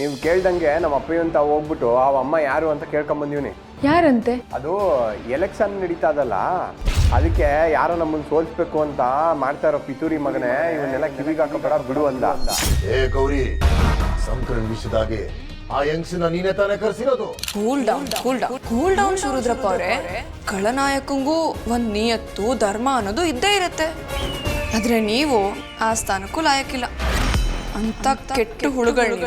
ನೀವು ಕೇಳ್ದಂಗೆ ನಮ್ಮ ಅಪ್ಪಯ್ಯ ಅಂತ ಹೋಗ್ಬಿಟ್ಟು ಆ ಅಮ್ಮ ಯಾರು ಅಂತ ಕೇಳ್ಕೊಂಬಂದೀವ್ನಿ. ಯಾರಂತೆ? ಅದು ಎಲೆಕ್ಷನ್ ನಡೀತಾದಲ್ಲ, ಅದಕ್ಕೆ ಯಾರೋ ನಮ್ಮನ್ನು ಸೋಲ್ಸ್ಬೇಕು ಅಂತ ಮಾಡ್ತಾ ಇರೋ ಪಿತೂರಿ ಮಗನೇ, ಇವನ್ನೆಲ್ಲ ಕಿವಿಗೆ ಹಾಕೋಬೇಡ ಬಿಡು ಅಂದ. ಏ ಗೌರಿ, ಸಂಕ್ರಮಣ ವಿಷಯದಾಗೆ ಆ ಯಂಗ್ಸ್ನ ನೀನೇ ತಾನೇ ಕರ್ಸಿರೋದು. ಕೂಲ್ ಡೌನ್ ಶುರುದ್ರಪ್ಪ ಅವ್ರೆ. ಖಳನಾಯಕಂಗೂ ಒಂದ್ ನಿಯತ್ತು ಧರ್ಮ ಅನ್ನೋದು ಇದ್ದೇ ಇರತ್ತೆ. ಆದ್ರೆ ನೀವು ಆ ಸ್ಥಾನಕ್ಕೂ ಲಾಯಕ್ಕಿಲ್ಲ ಅಂತ ಕೆಟ್ಟ ಹುಳುಗಳು.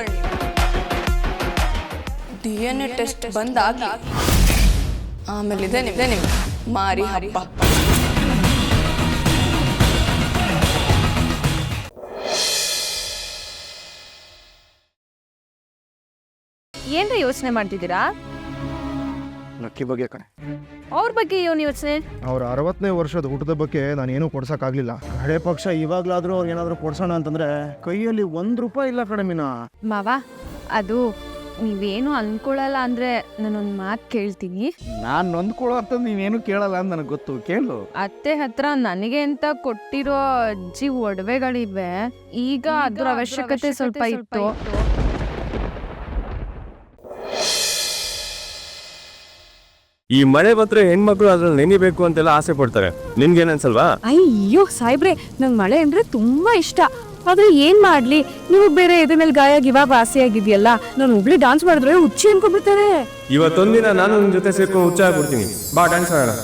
DNA ಟೆಸ್ಟ್ ಬಂದಾಗಿ ಆಮೇಲಿದೆ ನಿಮ್ಗೆ ಮಾರಿ ಹಬ್ಬ. ಏನ್ರ ಯೋಚನೆ ಮಾಡ್ತಿದ್ದೀರಾ? ಲಕ್ಕಿ ಬಗ್ಗೆ ಕಣೆ. ಅವ್ರ ಬಗ್ಗೆ ಏನು ಯೋಚನೆ? ಅವ್ರ 60ನೇ ವರ್ಷದ ಊಟದ ಬಗ್ಗೆ ನಾನೇನು ಕೊಡ್ಸೋಕ್ಕಾಗಲಿಲ್ಲ. ಕಡೆ ಪಕ್ಷ ಇವಾಗಲಾದರೂ ಅವ್ರಿಗೆ ಏನಾದರೂ ಕೊಡ್ಸೋಣ ಅಂತಂದ್ರೆ ಕೈಯಲ್ಲಿ ₹1 ಇಲ್ಲ ಕಡೆ ಮೀನಾ. ಮಾವ, ಅದು ನೀವೇನು ಅನ್ಕೊಳ್ಳಲ್ಲ ಅಂದ್ರೆ ನಾನೊಂದು ಮಾತು ಕೇಳ್ತೀನಿ. ನಾನು ನೊಂದ್ಕೊಳ್ಳೋ ಅಂತ ನೀವೇನು ಕೇಳಲ್ಲ ಅಂತ ನನಗೆ ಗೊತ್ತು, ಕೇಳು. ಅತ್ತೆ ಹತ್ರ ನನಗೆ ಅಂತ ಕೊಟ್ಟಿರೋ ಅಜ್ಜಿ ಒಡವೆಗಳಿವೆ. ಈಗ ಅದ್ರ ಅವಶ್ಯಕತೆ ಸ್ವಲ್ಪ ಇತ್ತು. ಈ ಮಳೆ ಬಂದ್ರೆ ಹೆಣ್ಮಕ್ಳು ಅದ್ರಲ್ಲಿ ನೆನಿಬೇಕು ಅಂತೆಲ್ಲ ಆಸೆ ಪಡ್ತಾರೆ. ನಿನ್ಗೇನನ್ಸಲ್ವಾ? ಅಯ್ಯೋ ಸಾಯ್ಬ್ರೆ, ನಂಗೆ ಮಳೆ ಅಂದ್ರೆ ತುಂಬಾ ಇಷ್ಟ. ಆದ್ರೆ ಏನ್ ಮಾಡ್ಲಿ, ನೀವು ಬೇರೆ ಎದೆ ಮೇಲೆ ಗಾಯ ಇವಾಗ ವಾಸಿ ಆಗಿದೆಯಲ್ಲ, ನಾನು ಒಬ್ಳೆ ಡಾನ್ಸ್ ಮಾಡಿದ್ರೆ ಹುಚ್ಚಿ ಅನ್ಕೊಂಡ್ಬಿಡ್ತಾರೆ. ಇವತ್ತೊಂದಿನ ನಾನು ನಿನ್ ಜೊತೆ ಸೇರ್ಕೊಂಡು ಹುಚ್ಚ ಆಗ್ಬಿಡ್ತೀನಿ. ಬಾ ಡ್ಯಾನ್ಸ್ ಆಡೋಣ.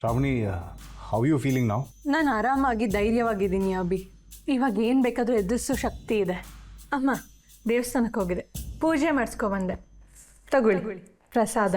Ravani, how you feeling now? ನಾನು ಆರಾಮಾಗಿ ಧೈರ್ಯವಾಗಿದ್ದೀನಿ ಅಭಿ. ಇವಾಗ ಏನು ಬೇಕಾದರೂ ಎದುರಿಸೋ ಶಕ್ತಿ ಇದೆ. ಅಮ್ಮ ದೇವಸ್ಥಾನಕ್ಕೆ ಹೋಗಿದೆ, ಪೂಜೆ ಮಾಡಿಸ್ಕೊಬಂದೆ. ತಗೊಳ್ಳಿ ಪ್ರಸಾದ.